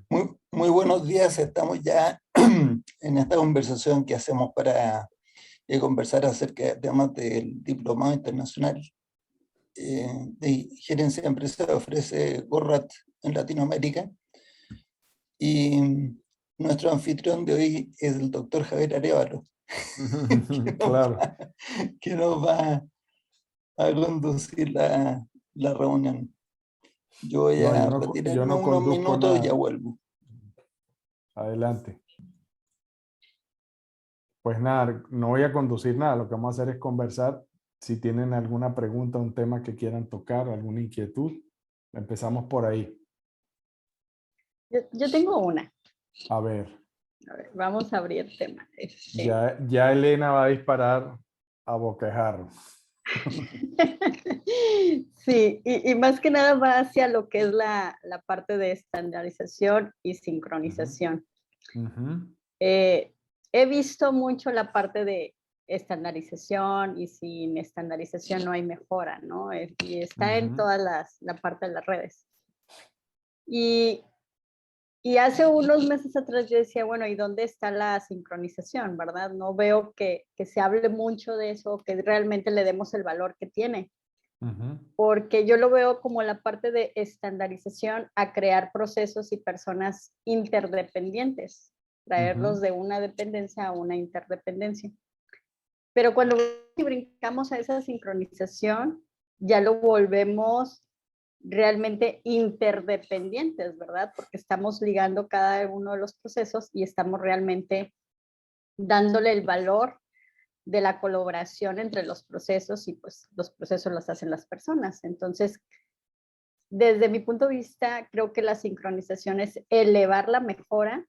Muy buenos días, estamos ya en esta conversación que hacemos para conversar acerca de temas del Diplomado Internacional de Gerencia de Empresas que ofrece Gorrat en Latinoamérica. Y nuestro anfitrión de hoy es el doctor Javier Arévalo, que nos Claro. va, que nos va a conducir la reunión. Yo voy No, a yo retirarme no unos conduzco minutos y ya nada. vuelvo. Adelante. Pues nada, no voy a conducir nada. Lo que vamos a hacer es conversar. Si tienen alguna pregunta, un tema que quieran tocar, alguna inquietud, empezamos por ahí. Yo tengo una. A ver, Vamos a abrir tema. ya Elena va a disparar a boquejarro. Sí, y más que nada va hacia lo que es la parte de estandarización y sincronización. He visto mucho la parte de estandarización y sin estandarización no hay mejora, ¿no? Y está en toda la parte de las redes. Y hace unos meses atrás yo decía, bueno, ¿y dónde está la sincronización, verdad? No veo que se hable mucho de eso, que realmente le demos el valor que tiene. Porque yo lo veo como la parte de estandarización a crear procesos y personas interdependientes, traerlos de una dependencia a una interdependencia. Pero cuando brincamos a esa sincronización, ya lo volvemos realmente interdependientes, ¿verdad? Porque estamos ligando cada uno de los procesos y estamos realmente dándole el valor de la colaboración entre los procesos y pues los procesos los hacen las personas. Entonces, desde mi punto de vista, creo que la sincronización es elevar la mejora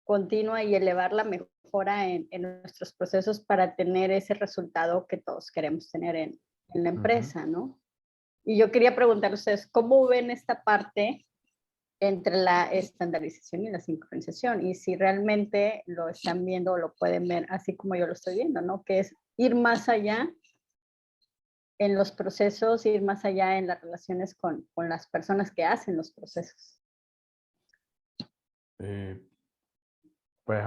continua y elevar la mejora en nuestros procesos para tener ese resultado que todos queremos tener en la empresa, ¿no? Y yo quería preguntarle a ustedes, ¿cómo ven esta parte entre la estandarización y la sincronización? Y si realmente lo están viendo o lo pueden ver así como yo lo estoy viendo, ¿no? Que es ir más allá en los procesos, ir más allá en las relaciones con las personas que hacen los procesos. Pues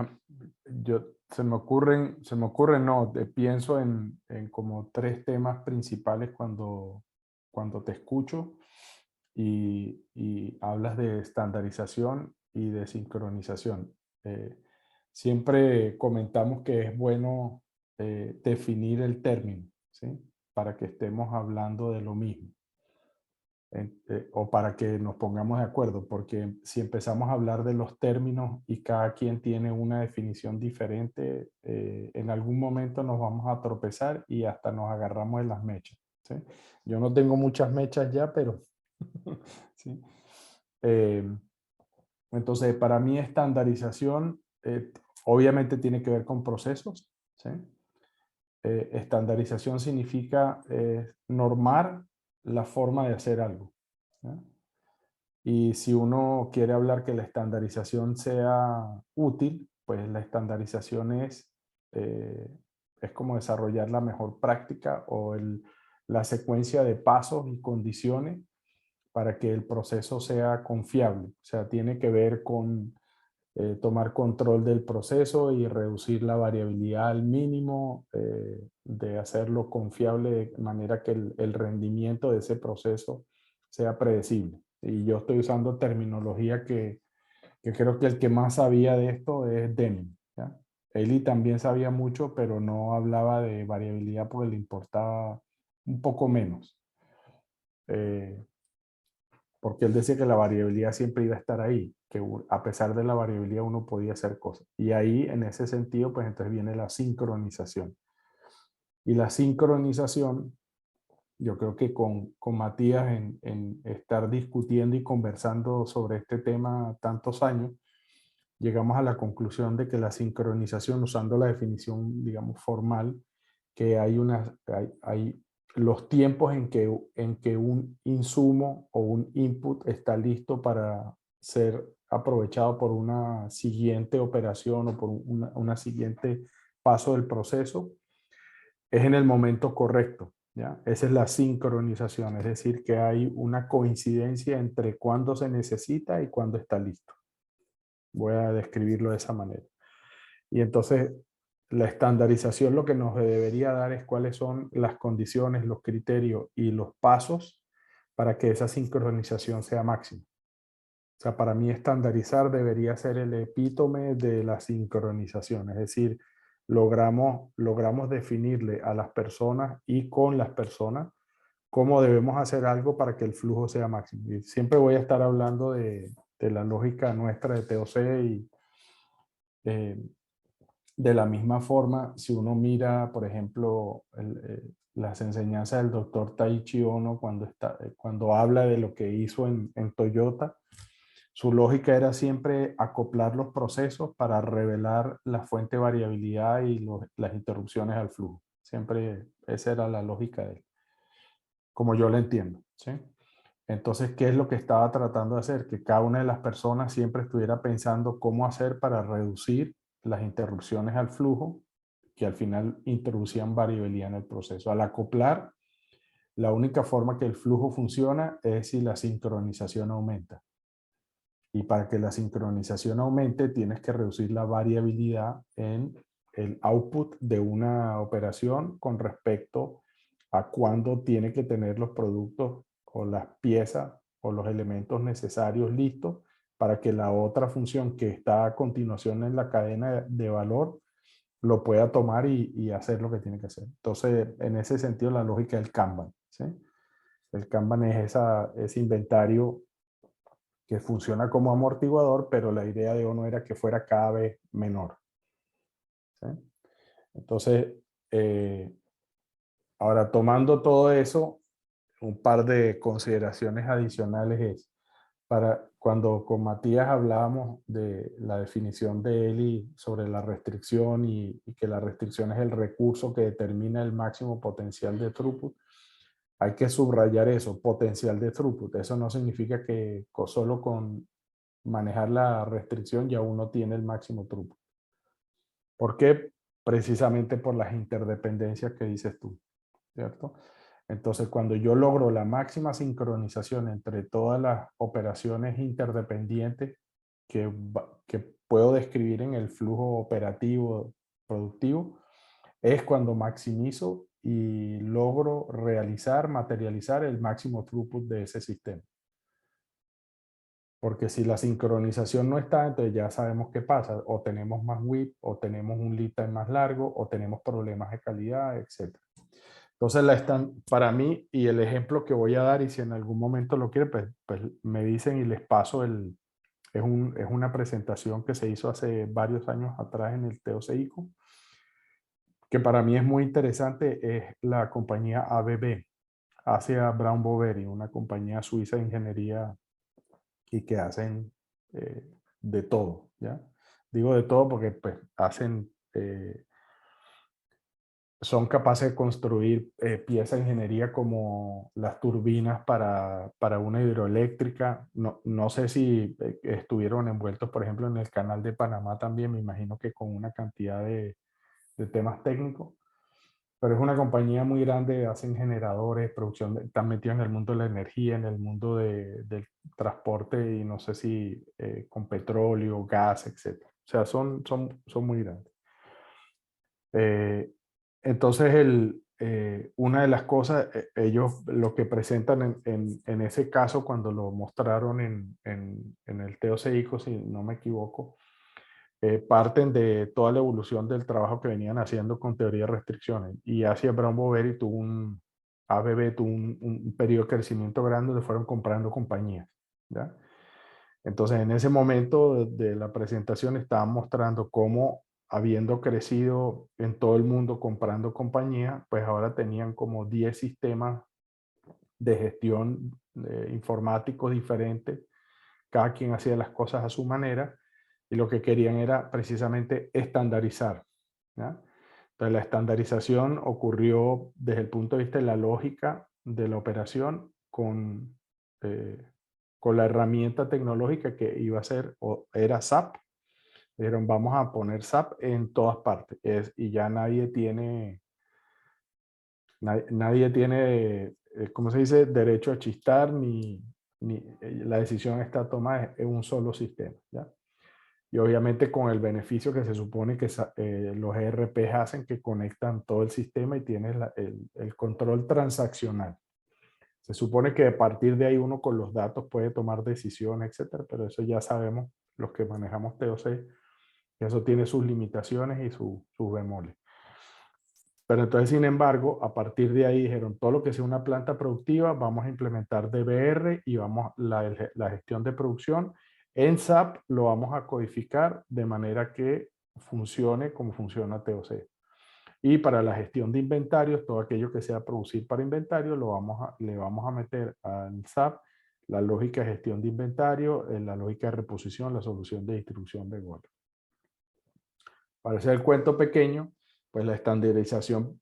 no, pienso en como tres temas principales cuando te escucho y hablas de estandarización y de sincronización. Siempre comentamos que es bueno definir el término, ¿sí? Para que estemos hablando de lo mismo. O para que nos pongamos de acuerdo, porque si empezamos a hablar de los términos y cada quien tiene una definición diferente, en algún momento nos vamos a tropezar y hasta nos agarramos de las mechas, ¿sí? Yo no tengo muchas mechas ya, pero ¿sí? Entonces, para mí estandarización obviamente tiene que ver con procesos, ¿sí? Estandarización significa normar la forma de hacer algo, ¿no? Y si uno quiere hablar que la estandarización sea útil, pues la estandarización es como desarrollar la mejor práctica o la secuencia de pasos y condiciones para que el proceso sea confiable. O sea, tiene que ver con tomar control del proceso y reducir la variabilidad al mínimo, de hacerlo confiable de manera que el rendimiento de ese proceso sea predecible. Y yo estoy usando terminología que creo que el que más sabía de esto es Deming, ¿ya? Eli también sabía mucho, pero no hablaba de variabilidad porque le importaba un poco menos. Porque él decía que la variabilidad siempre iba a estar ahí, que a pesar de la variabilidad uno podía hacer cosas. Y ahí, en ese sentido, pues entonces viene la sincronización. Y la sincronización, yo creo que con Matías en estar discutiendo y conversando sobre este tema tantos años, llegamos a la conclusión de que la sincronización, usando la definición, digamos, formal, que hay los tiempos en que un insumo o un input está listo para ser aprovechado por una siguiente operación o por una siguiente paso del proceso, es en el momento correcto. ¿ya? Esa es la sincronización, es decir, que hay una coincidencia entre cuándo se necesita y cuándo está listo. Voy a describirlo de esa manera. Y entonces, la estandarización lo que nos debería dar es cuáles son las condiciones, los criterios y los pasos para que esa sincronización sea máxima. O sea, para mí estandarizar debería ser el epítome de la sincronización, es decir, logramos definirle a las personas y con las personas cómo debemos hacer algo para que el flujo sea máximo. Y siempre voy a estar hablando de la lógica nuestra de TOC y de la misma forma, si uno mira, por ejemplo, las enseñanzas del doctor Taiichi Ohno cuando habla de lo que hizo en Toyota, su lógica era siempre acoplar los procesos para revelar la fuente de variabilidad y las interrupciones al flujo. Siempre esa era la lógica de él, como yo la entiendo, ¿sí? Entonces, ¿qué es lo que estaba tratando de hacer? Que cada una de las personas siempre estuviera pensando cómo hacer para reducir las interrupciones al flujo, que al final introducían variabilidad en el proceso. Al acoplar, la única forma que el flujo funciona es si la sincronización aumenta. Y para que la sincronización aumente, tienes que reducir la variabilidad en el output de una operación con respecto a cuándo tiene que tener los productos o las piezas o los elementos necesarios listos para que la otra función que está a continuación en la cadena de valor lo pueda tomar y hacer lo que tiene que hacer. Entonces, en ese sentido, la lógica del Kanban, ¿sí? El Kanban es ese inventario que funciona como amortiguador, pero la idea de Ohno era que fuera cada vez menor, ¿sí? Entonces, ahora tomando todo eso, un par de consideraciones adicionales es, para cuando con Matías hablábamos de la definición de Eli sobre la restricción y que la restricción es el recurso que determina el máximo potencial de throughput, hay que subrayar eso, potencial de throughput. Eso no significa que solo con manejar la restricción ya uno tiene el máximo throughput. ¿Por qué? Precisamente por las interdependencias que dices tú, ¿cierto? Entonces, cuando yo logro la máxima sincronización entre todas las operaciones interdependientes que puedo describir en el flujo operativo productivo, es cuando maximizo y logro realizar, materializar el máximo throughput de ese sistema. Porque si la sincronización no está, entonces ya sabemos qué pasa. O tenemos más WIP, o tenemos un lead time más largo, o tenemos problemas de calidad, etc. Entonces, para mí, y el ejemplo que voy a dar, y si en algún momento lo quieren, pues me dicen y les paso es una presentación que se hizo hace varios años atrás en el TOCICO, que para mí es muy interesante, es la compañía ABB, Asia Brown Boveri, una compañía suiza de ingeniería y que hacen de todo, ¿ya? Digo de todo porque pues hacen, son capaces de construir piezas de ingeniería como las turbinas para una hidroeléctrica. No sé si estuvieron envueltos, por ejemplo, en el canal de Panamá también, me imagino que con una cantidad de temas técnicos. Pero es una compañía muy grande, hacen generadores, producción, están metidos en el mundo de la energía, en el mundo del transporte y no sé si con petróleo, gas, etc. O sea, son muy grandes. Entonces, una de las cosas, ellos lo que presentan en ese caso, cuando lo mostraron en el TOCICO, si no me equivoco, parten de toda la evolución del trabajo que venían haciendo con teoría de restricciones. Y Asia Brown Boveri ABB tuvo un periodo de crecimiento grande donde fueron comprando compañías, ¿ya? Entonces, en ese momento de la presentación estaban mostrando cómo, habiendo crecido en todo el mundo comprando compañías, pues ahora tenían como 10 sistemas de gestión informáticos diferentes. Cada quien hacía las cosas a su manera y lo que querían era precisamente estandarizar, ¿ya? Entonces, la estandarización ocurrió desde el punto de vista de la lógica de la operación con la herramienta tecnológica que iba a ser, o era SAP. Dijeron, vamos a poner SAP en todas partes. Y ya nadie tiene Nadie tiene, ¿cómo se dice?, derecho a chistar, ni la decisión está tomada en un solo sistema, ¿ya? Y obviamente con el beneficio que se supone que los ERPs hacen, que conectan todo el sistema y tienes el control transaccional. Se supone que a partir de ahí uno con los datos puede tomar decisiones, etcétera, pero eso ya sabemos, los que manejamos TOC, que eso tiene sus limitaciones y sus bemoles. Pero entonces, sin embargo, a partir de ahí dijeron, todo lo que sea una planta productiva, vamos a implementar DBR y vamos la gestión de producción. En SAP lo vamos a codificar de manera que funcione como funciona TOC. Y para la gestión de inventarios, todo aquello que sea producir para inventario, le vamos a meter al SAP la lógica de gestión de inventario, la lógica de reposición, la solución de distribución de golpe. Para hacer el cuento pequeño, pues la estandarización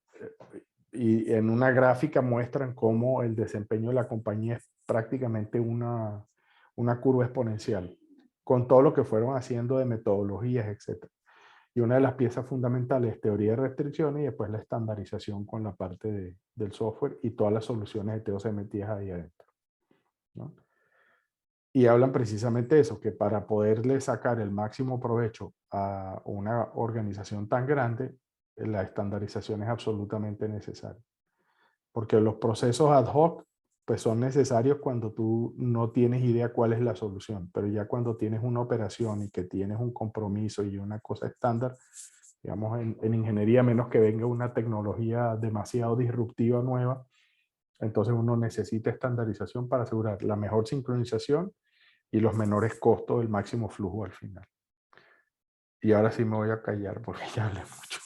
y en una gráfica muestran cómo el desempeño de la compañía es prácticamente una curva exponencial, con todo lo que fueron haciendo de metodologías, etc. Y una de las piezas fundamentales es teoría de restricciones y después la estandarización con la parte del software y todas las soluciones de TOC metidas ahí adentro, ¿no? Y hablan precisamente de eso, que para poderle sacar el máximo provecho a una organización tan grande, la estandarización es absolutamente necesaria. Porque los procesos ad hoc pues son necesarios cuando tú no tienes idea cuál es la solución, pero ya cuando tienes una operación y que tienes un compromiso y una cosa estándar, digamos en ingeniería, a menos que venga una tecnología demasiado disruptiva nueva, entonces uno necesita estandarización para asegurar la mejor sincronización y los menores costos del máximo flujo al final. Y ahora sí me voy a callar porque ya hablé mucho.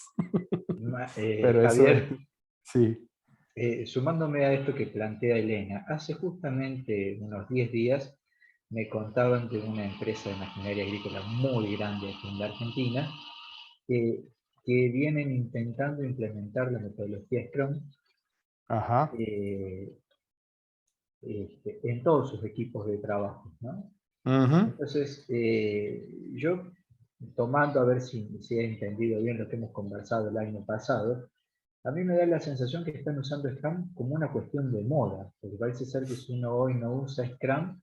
Pero eso es, Javier, sí. sumándome a esto que plantea Elena, hace justamente unos 10 días me contaban de una empresa de maquinaria agrícola muy grande aquí en la Argentina, que vienen intentando implementar la metodología Scrum Ajá. En todos sus equipos de trabajo, ¿no? Entonces, yo tomando a ver si he entendido bien lo que hemos conversado el año pasado, a mí me da la sensación que están usando Scrum como una cuestión de moda, porque parece ser que si uno hoy no usa Scrum,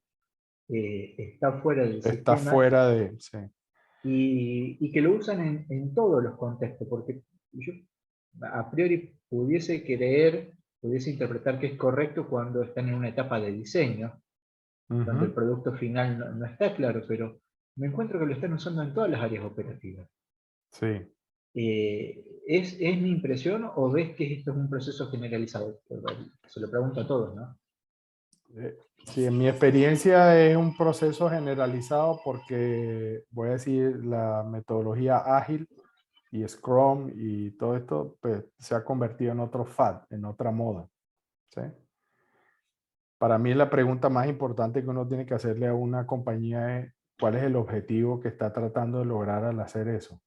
está fuera del Está sistema fuera de... Sí. y que lo usan en todos los contextos, porque yo a priori pudiese interpretar que es correcto cuando están en una etapa de diseño, donde el producto final no está claro, pero me encuentro que lo están usando en todas las áreas operativas. Sí. ¿Es mi impresión o ves que esto es un proceso generalizado? Se lo pregunto a todos, ¿no? Sí, en mi experiencia es un proceso generalizado porque, voy a decir, la metodología ágil y Scrum y todo esto pues, se ha convertido en otro fad, en otra moda. ¿Sí? Para mí la pregunta más importante que uno tiene que hacerle a una compañía es ¿cuál es el objetivo que está tratando de lograr al hacer eso?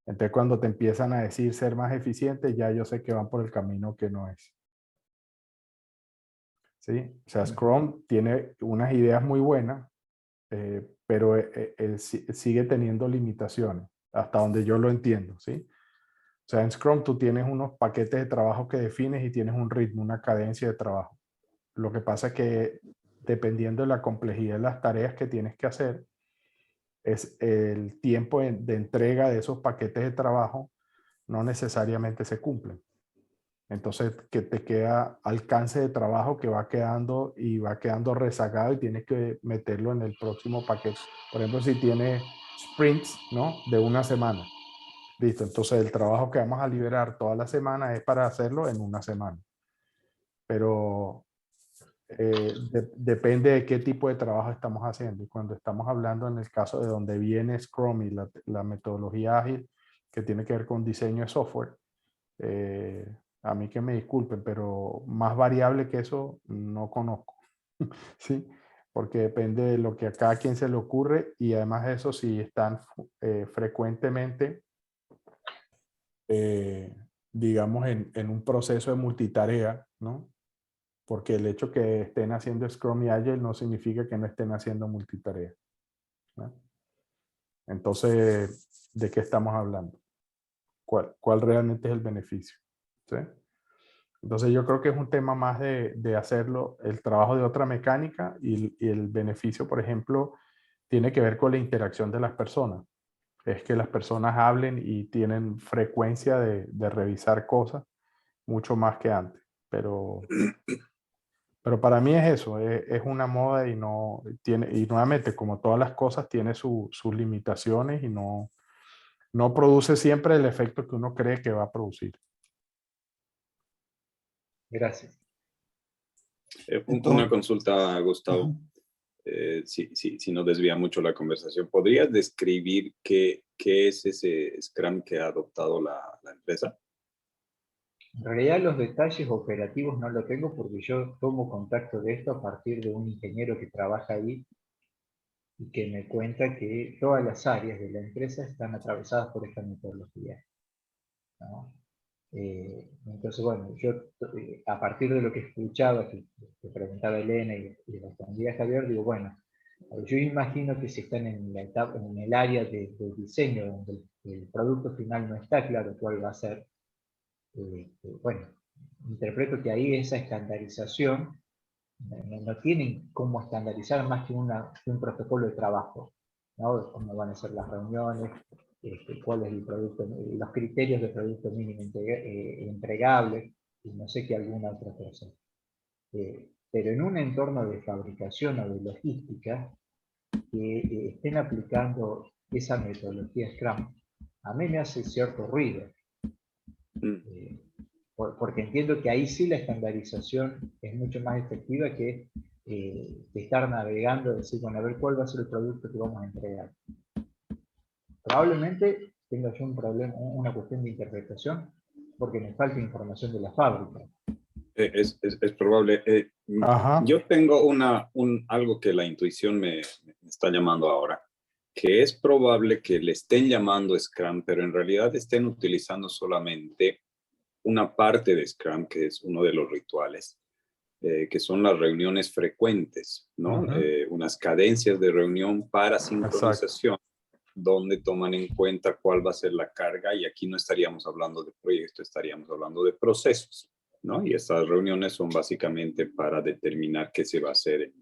Entonces cuando te empiezan a decir ser más eficiente, ya yo sé que van por el camino que no es. ¿Sí? O sea, Scrum tiene unas ideas muy buenas, pero sigue teniendo limitaciones, hasta donde yo lo entiendo, ¿sí? O sea, en Scrum tú tienes unos paquetes de trabajo que defines y tienes un ritmo, una cadencia de trabajo. Lo que pasa es que dependiendo de la complejidad de las tareas que tienes que hacer, es el tiempo de entrega de esos paquetes de trabajo no necesariamente se cumplen. Entonces, que te queda alcance de trabajo que va quedando y va quedando rezagado y tienes que meterlo en el próximo paquete. Por ejemplo, si tienes sprints, ¿no? De una semana. Listo, entonces el trabajo que vamos a liberar toda la semana es para hacerlo en una semana. Pero depende de qué tipo de trabajo estamos haciendo. Y cuando estamos hablando en el caso de donde viene Scrum y la metodología ágil, que tiene que ver con diseño de software, a mí que me disculpen, pero más variable que eso no conozco. ¿Sí? Porque depende de lo que a cada quien se le ocurre y además de eso, si están frecuentemente, digamos, en un proceso de multitarea, ¿no? Porque el hecho que estén haciendo Scrum y Agile no significa que no estén haciendo multitarea, ¿no? Entonces, ¿de qué estamos hablando? ¿Cuál realmente es el beneficio? ¿Sí? Entonces yo creo que es un tema más de hacerlo, el trabajo de otra mecánica y el beneficio, por ejemplo, tiene que ver con la interacción de las personas. Es que las personas hablen y tienen frecuencia de revisar cosas mucho más que antes. Pero para mí es eso, es una moda y no tiene, y nuevamente, como todas las cosas, tiene sus limitaciones y no produce siempre el efecto que uno cree que va a producir. Gracias. Una consulta, Gustavo. Si no desvía mucho la conversación, ¿podrías describir qué es ese Scrum que ha adoptado la empresa? En realidad los detalles operativos no lo tengo porque yo tomo contacto de esto a partir de un ingeniero que trabaja ahí y que me cuenta que todas las áreas de la empresa están atravesadas por esta metodología, ¿no? Entonces, bueno, yo a partir de lo que escuchaba, que preguntaba Elena y respondía Javier, digo, bueno, yo imagino que si están en la etapa, en el área del diseño, donde el producto final no está claro cuál va a ser, bueno, interpreto que ahí esa estandarización no tienen cómo estandarizar más que un protocolo de trabajo, ¿no? Cómo van a ser las reuniones, cuál es el producto, los criterios de producto mínimo entregable, y no sé qué alguna otra cosa. Pero en un entorno de fabricación o de logística, que estén aplicando esa metodología Scrum, a mí me hace cierto ruido. Porque entiendo que ahí sí la estandarización es mucho más efectiva que estar navegando y decir, bueno, a ver cuál va a ser el producto que vamos a entregar. Probablemente tenga yo un problema, una cuestión de interpretación, porque me falta información de la fábrica. Es probable. Yo tengo algo que la intuición me está llamando ahora, que es probable que le estén llamando Scrum, pero en realidad estén utilizando solamente una parte de Scrum, que es uno de los rituales, que son las reuniones frecuentes, ¿no? Unas cadencias de reunión para sincronización, donde toman en cuenta cuál va a ser la carga, y aquí no estaríamos hablando de proyecto, estaríamos hablando de procesos, ¿no? Y estas reuniones son básicamente para determinar qué se va a hacer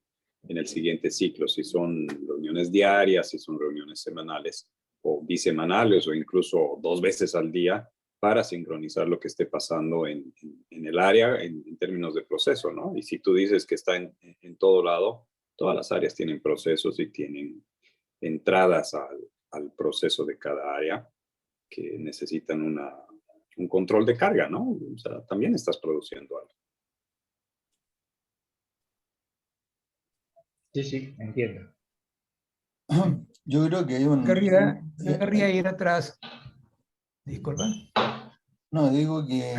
en el siguiente ciclo, si son reuniones diarias, si son reuniones semanales o bisemanales o incluso 2 veces al día, para sincronizar lo que esté pasando en el área en términos de proceso, ¿no? Y si tú dices que está en todo lado, todas las áreas tienen procesos y tienen entradas al proceso de cada área que necesitan un control de carga, ¿no? O sea, también estás produciendo algo. Sí, entiendo. Yo creo que hay un... Yo querría ir atrás. Disculpa. No, digo que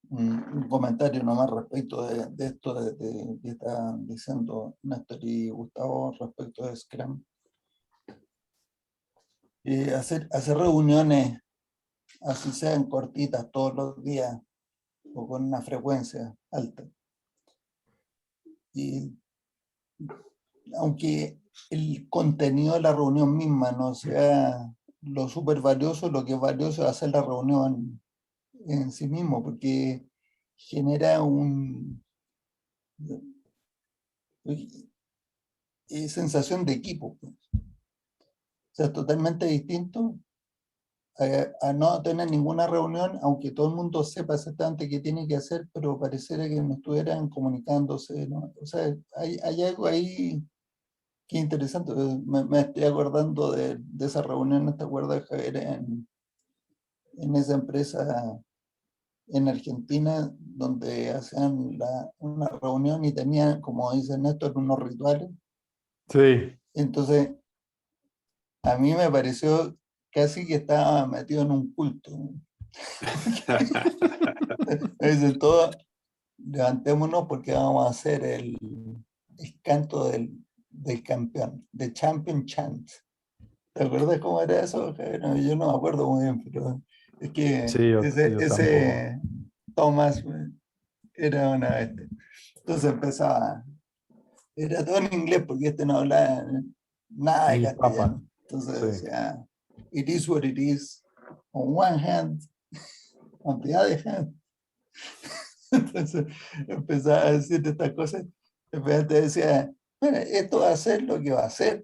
un comentario nomás respecto de esto que están diciendo Néstor y Gustavo respecto de Scrum. Hacer reuniones, así sean cortitas todos los días o con una frecuencia alta. Y aunque el contenido de la reunión misma no sea lo súper valioso, lo que es valioso es hacer la reunión en sí mismo, porque genera sensación de equipo. Pues. O sea, es totalmente distinto a no tener ninguna reunión, aunque todo el mundo sepa exactamente qué tiene que hacer, pero pareciera que no estuvieran comunicándose, ¿no? O sea, hay algo ahí que es interesante. Me estoy acordando de esa reunión, ¿te acuerdas, Javier? En esa empresa en Argentina, donde hacían una reunión y tenían, como dice Néstor, unos rituales. Sí. Entonces, a mí me pareció casi que estaba metido en un culto. Dicen todos, levantémonos porque vamos a hacer el canto del campeón, de Champion Chant. ¿Te acuerdas cómo era eso? No, yo no me acuerdo muy bien, pero es que sí, ese Thomas era una bestia. Entonces empezaba, era todo en inglés porque no hablaba nada de castellano. Entonces decía, it is what it is, on one hand, on the other hand. Entonces empezaba a decir estas cosas. Después te decía, bueno, esto va a ser lo que va a ser.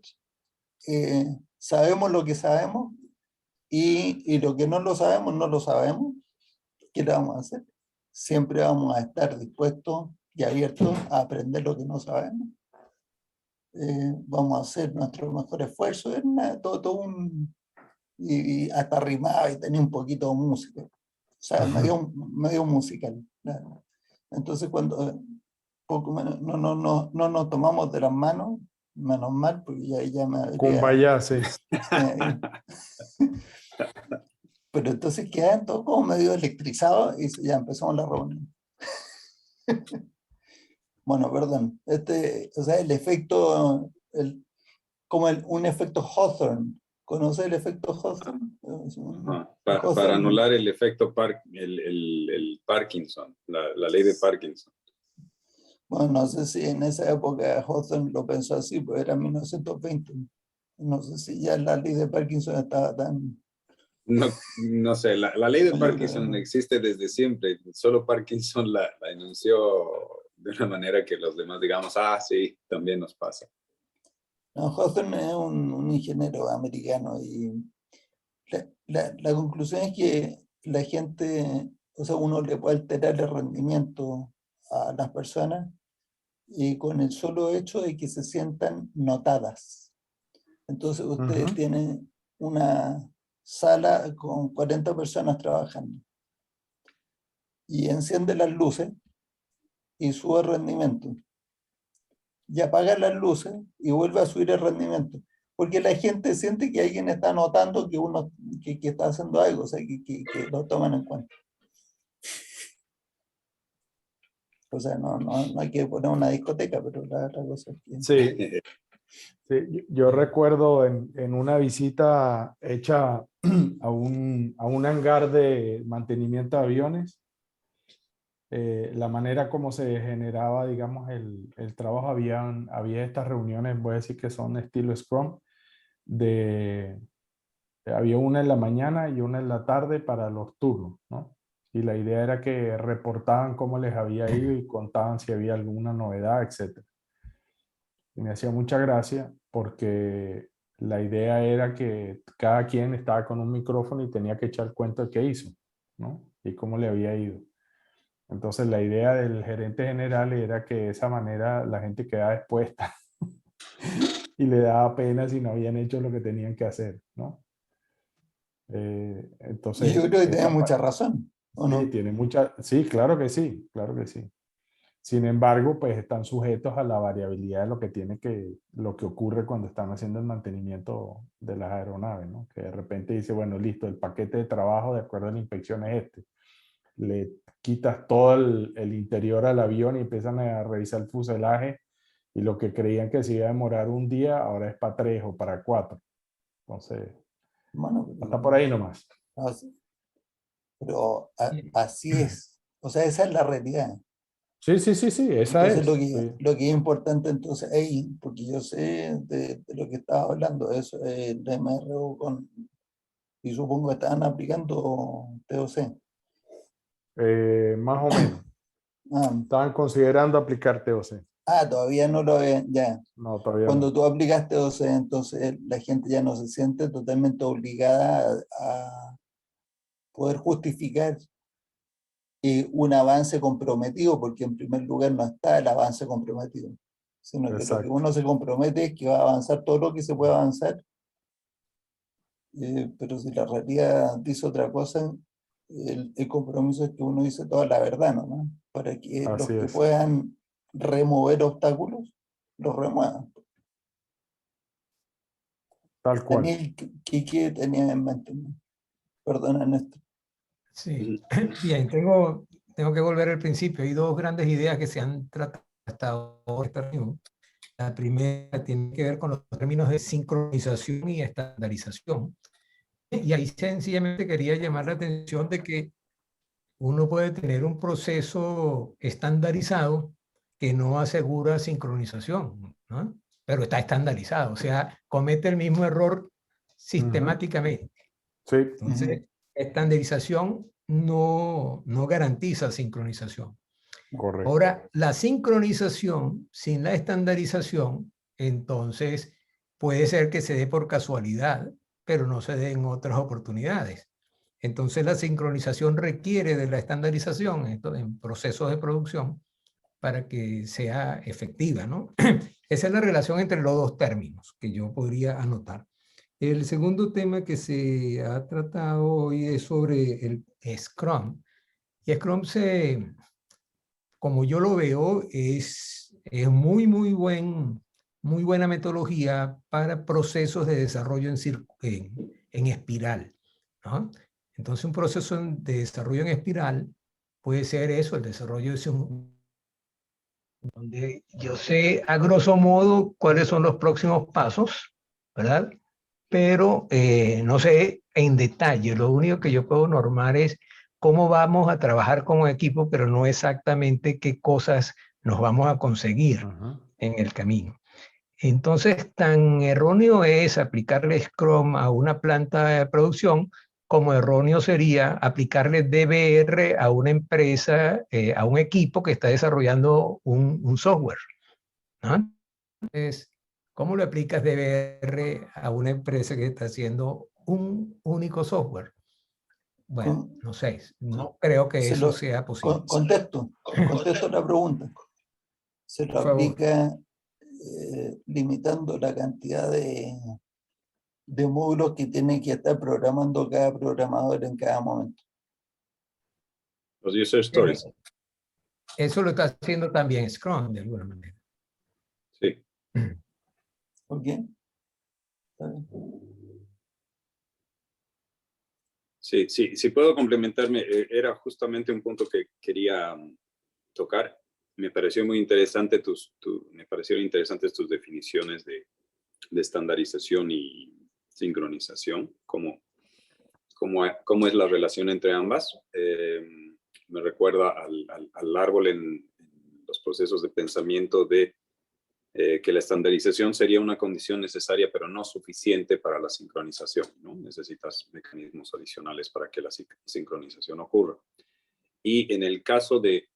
Sabemos lo que sabemos y lo que no lo sabemos, no lo sabemos. ¿Qué le vamos a hacer? Siempre vamos a estar dispuestos y abiertos a aprender lo que no sabemos. Vamos a hacer nuestro mejor esfuerzo. Todo un... Y hasta rimaba y tenía un poquito de música. O sea, medio musical. ¿No? Entonces, cuando poco menos, no nos tomamos de las manos, menos mal, porque ya me habría... Kumbaya, sí. Pero entonces quedan todos como medio electrizados y ya empezamos la reunión. Bueno, perdón. O sea, el efecto, un efecto Hawthorne. ¿Conoce el efecto Hawthorne? Para anular el efecto el Parkinson, la ley de Parkinson. Bueno, no sé si en esa época Hawthorne lo pensó así, pues era 1920. No sé si ya la ley de Parkinson estaba tan... No sé, la ley de Parkinson existe desde siempre. Solo Parkinson la enunció de una manera que los demás digamos, sí, también nos pasa. No, Hawthorne es un ingeniero americano y la conclusión es que la gente, o sea, uno le puede alterar el rendimiento a las personas y con el solo hecho de que se sientan notadas. Entonces ustedes tienen una sala con 40 personas trabajando y enciende las luces y sube el rendimiento. Y apaga las luces y vuelve a subir el rendimiento. Porque la gente siente que alguien está notando que uno que está haciendo algo, o sea, que lo toman en cuenta. O sea, no hay que poner una discoteca, pero la cosa es que... Sí, sí. Yo recuerdo en una visita hecha a un hangar de mantenimiento de aviones, la manera como se generaba, digamos, el trabajo, había estas reuniones, voy a decir que son estilo Scrum, había una en la mañana y una en la tarde para los turnos, ¿no? Y la idea era que reportaban cómo les había ido y contaban si había alguna novedad, etc. Y me hacía mucha gracia porque la idea era que cada quien estaba con un micrófono y tenía que echar cuenta de qué hizo, ¿no? Y cómo le había ido. Entonces la idea del gerente general era que de esa manera la gente quedaba expuesta y le daba pena si no habían hecho lo que tenían que hacer, ¿no? Entonces, yo creo que tiene mucha razón, ¿o no? Sí, claro que sí, claro que sí. Sin embargo, pues están sujetos a la variabilidad de lo que ocurre cuando están haciendo el mantenimiento de las aeronaves, ¿no? Que de repente dice, bueno, listo, el paquete de trabajo de acuerdo a la inspección es este. Le quitas todo el interior al avión y empiezan a revisar el fuselaje y lo que creían que se iba a demorar un día, ahora es para 3 o para 4. Entonces, bueno, está por ahí nomás. Pero así es. O sea, esa es la realidad. Sí, esa entonces, es. Lo que es importante entonces ahí, porque yo sé de lo que estaba hablando, eso el MRO y supongo que estaban aplicando TOC. Más o menos. Estaban considerando aplicar TOC. Todavía no lo ven, ya. No, todavía Cuando no. tú aplicas TOC, entonces la gente ya no se siente totalmente obligada a poder justificar un avance comprometido, porque en primer lugar no está el avance comprometido, sino que lo que uno se compromete es que va a avanzar todo lo que se puede avanzar, pero si la realidad dice otra cosa, el compromiso es que uno dice toda la verdad, ¿no? Para que los que puedan remover obstáculos, los remuevan. Tal cual. Daniel, ¿qué tenía en mente? Perdona, Néstor. Sí, bien, tengo que volver al principio. Hay dos grandes ideas que se han tratado hasta ahora. La primera tiene que ver con los términos de sincronización y estandarización. Y ahí sencillamente quería llamar la atención de que uno puede tener un proceso estandarizado que no asegura sincronización, ¿no? Pero está estandarizado, o sea, comete el mismo error sistemáticamente. Sí. Entonces, estandarización no garantiza sincronización. Correcto. Ahora, la sincronización sin la estandarización, entonces puede ser que se dé por casualidad, pero no se dé en otras oportunidades. Entonces la sincronización requiere de la estandarización en procesos de producción para que sea efectiva, ¿no? Esa es la relación entre los dos términos que yo podría anotar. El segundo tema que se ha tratado hoy es sobre el Scrum. Y Scrum, como yo lo veo, es muy buena metodología para procesos de desarrollo en espiral, ¿no? Entonces, un proceso de desarrollo en espiral puede ser eso, el desarrollo de donde yo sé a grosso modo cuáles son los próximos pasos, ¿verdad? Pero no sé en detalle. Lo único que yo puedo normar es cómo vamos a trabajar como equipo, pero no exactamente qué cosas nos vamos a conseguir en el camino. Entonces, tan erróneo es aplicarle Scrum a una planta de producción como erróneo sería aplicarle DBR a una empresa, a un equipo que está desarrollando un software, ¿no? Entonces, ¿cómo le aplicas DBR a una empresa que está haciendo un único software? Bueno, no sé, no creo que eso sea posible. Contesto la pregunta. Se lo aplica limitando la cantidad de módulos que tiene que estar programando cada programador en cada momento. Los user stories. Eso lo está haciendo también Scrum, de alguna manera. Sí. ¿Ok? Sí, puedo complementarme. Era justamente un punto que quería tocar. Me pareció muy interesante me parecieron interesantes tus definiciones de estandarización y sincronización, cómo es la relación entre ambas. Me recuerda al árbol en los procesos de pensamiento de que la estandarización sería una condición necesaria, pero no suficiente para la sincronización, ¿no? Necesitas mecanismos adicionales para que la sincronización ocurra. Y en el caso de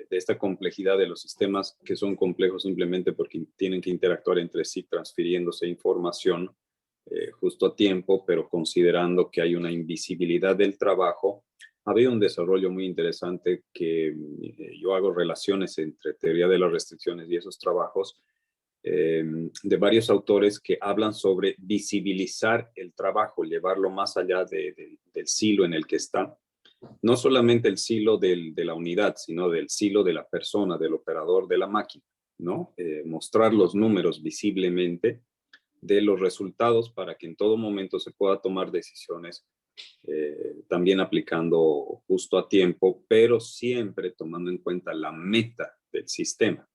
esta complejidad de los sistemas, que son complejos simplemente porque tienen que interactuar entre sí, transfiriéndose información justo a tiempo, pero considerando que hay una invisibilidad del trabajo, ha habido un desarrollo muy interesante que yo hago relaciones entre teoría de las restricciones y esos trabajos de varios autores que hablan sobre visibilizar el trabajo, llevarlo más allá del silo en el que está. No solamente el silo de la unidad, sino del silo de la persona, del operador de la máquina, ¿no? Mostrar los números visiblemente de los resultados para que en todo momento se pueda tomar decisiones, también aplicando justo a tiempo, pero siempre tomando en cuenta la meta del sistema.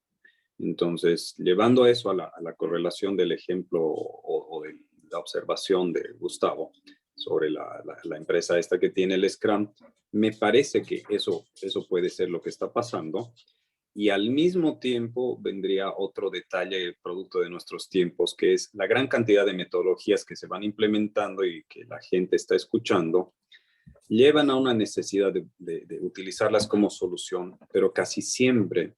Entonces, llevando eso a la correlación del ejemplo o de la observación de Gustavo sobre la empresa esta que tiene el Scrum, me parece que eso puede ser lo que está pasando. Y al mismo tiempo vendría otro detalle producto de nuestros tiempos, que es la gran cantidad de metodologías que se van implementando y que la gente está escuchando, llevan a una necesidad de utilizarlas como solución, pero casi siempre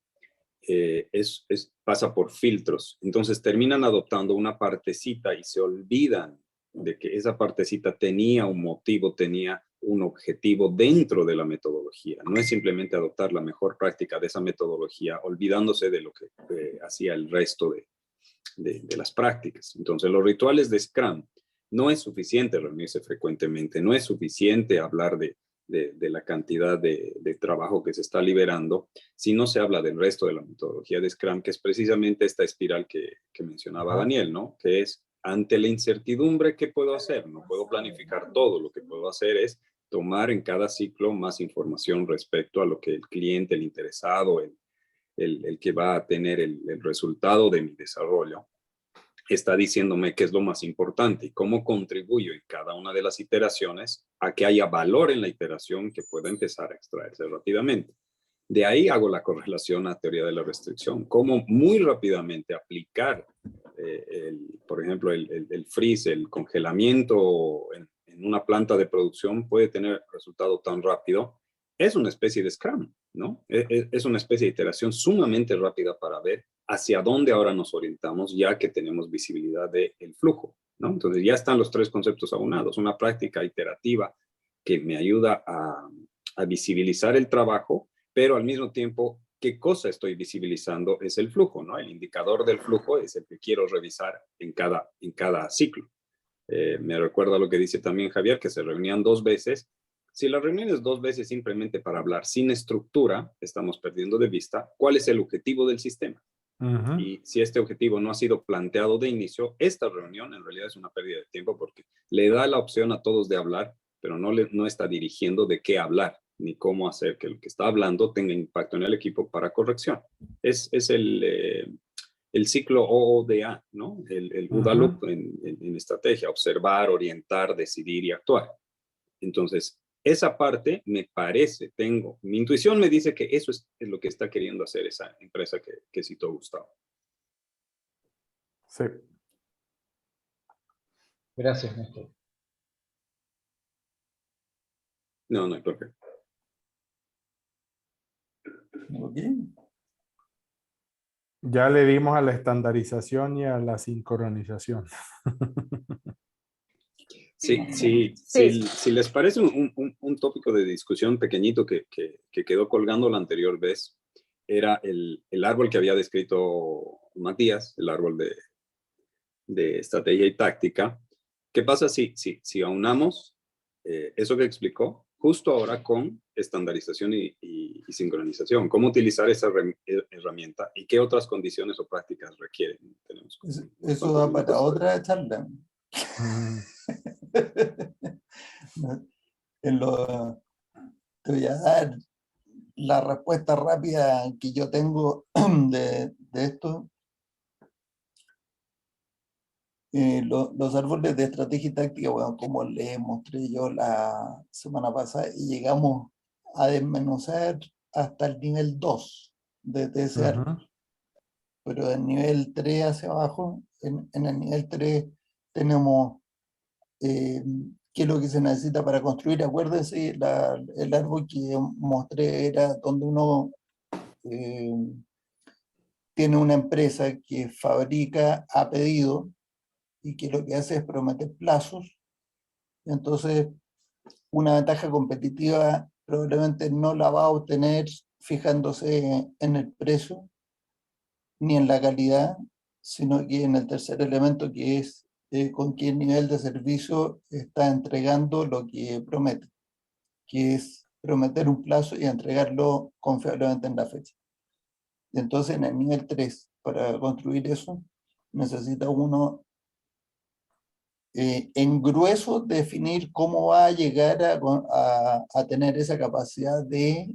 pasa por filtros. Entonces terminan adoptando una partecita y se olvidan de que esa partecita tenía un motivo, tenía un objetivo dentro de la metodología. No es simplemente adoptar la mejor práctica de esa metodología, olvidándose de lo que hacía el resto de las prácticas. Entonces, los rituales de Scrum no es suficiente reunirse frecuentemente, no es suficiente hablar de la cantidad de trabajo que se está liberando, si no se habla del resto de la metodología de Scrum, que es precisamente esta espiral que mencionaba Daniel, ¿no? Que es, ante la incertidumbre, ¿qué puedo hacer? No puedo planificar todo. Lo que puedo hacer es tomar en cada ciclo más información respecto a lo que el cliente, el interesado, el que va a tener el resultado de mi desarrollo, está diciéndome qué es lo más importante y cómo contribuyo en cada una de las iteraciones a que haya valor en la iteración que pueda empezar a extraerse rápidamente. De ahí hago la correlación a teoría de la restricción, cómo muy rápidamente aplicar, por ejemplo, el freeze, el congelamiento en una planta de producción puede tener resultado tan rápido es una especie de Scrum, ¿no? Es una especie de iteración sumamente rápida para ver hacia dónde ahora nos orientamos, ya que tenemos visibilidad del flujo, ¿no? Entonces ya están los tres conceptos aunados, una práctica iterativa que me ayuda a visibilizar el trabajo, pero al mismo tiempo, ¿qué cosa estoy visibilizando? Es el flujo, ¿no? El indicador del flujo es el que quiero revisar en cada ciclo. Me recuerda lo que dice también Javier, que se reunían 2 veces. Si la reunión es 2 veces simplemente para hablar sin estructura, estamos perdiendo de vista cuál es el objetivo del sistema. Y si este objetivo no ha sido planteado de inicio, esta reunión en realidad es una pérdida de tiempo porque le da la opción a todos de hablar, pero no está dirigiendo de qué hablar, ni cómo hacer que el que está hablando tenga impacto en el equipo para corrección. Es el ciclo OODA, ¿no? El OODA Loop en estrategia, observar, orientar, decidir y actuar. Entonces, esa parte me parece, mi intuición me dice que eso es lo que está queriendo hacer esa empresa que citó Gustavo. Sí. Gracias, Néstor. No hay por qué. Okay. Ya le dimos a la estandarización y a la sincronización. Si les parece un tópico de discusión pequeñito que quedó colgando la anterior vez, era el árbol que había descrito Matías, el árbol de estrategia y táctica. ¿Qué pasa si aunamos eso que explicó justo ahora con estandarización y sincronización? ¿Cómo utilizar esa herramienta y qué otras condiciones o prácticas requieren? Eso da para otra charla. Te voy a dar la respuesta rápida que yo tengo de esto. Los árboles de estrategia y táctica, bueno, como les mostré yo la semana pasada, y llegamos a desmenuzar hasta el nivel 2 de ese árbol. Pero del nivel 3 hacia abajo, en el nivel 3 tenemos qué es lo que se necesita para construir. Acuérdense, el árbol que mostré era donde uno tiene una empresa que fabrica a pedido y que lo que hace es prometer plazos. Entonces, una ventaja competitiva probablemente no la va a obtener fijándose en el precio ni en la calidad, sino que en el tercer elemento, que es con qué nivel de servicio está entregando lo que promete, que es prometer un plazo y entregarlo confiablemente en la fecha. Entonces, en el nivel 3, para construir eso, necesita uno en grueso definir cómo va a llegar a tener esa capacidad de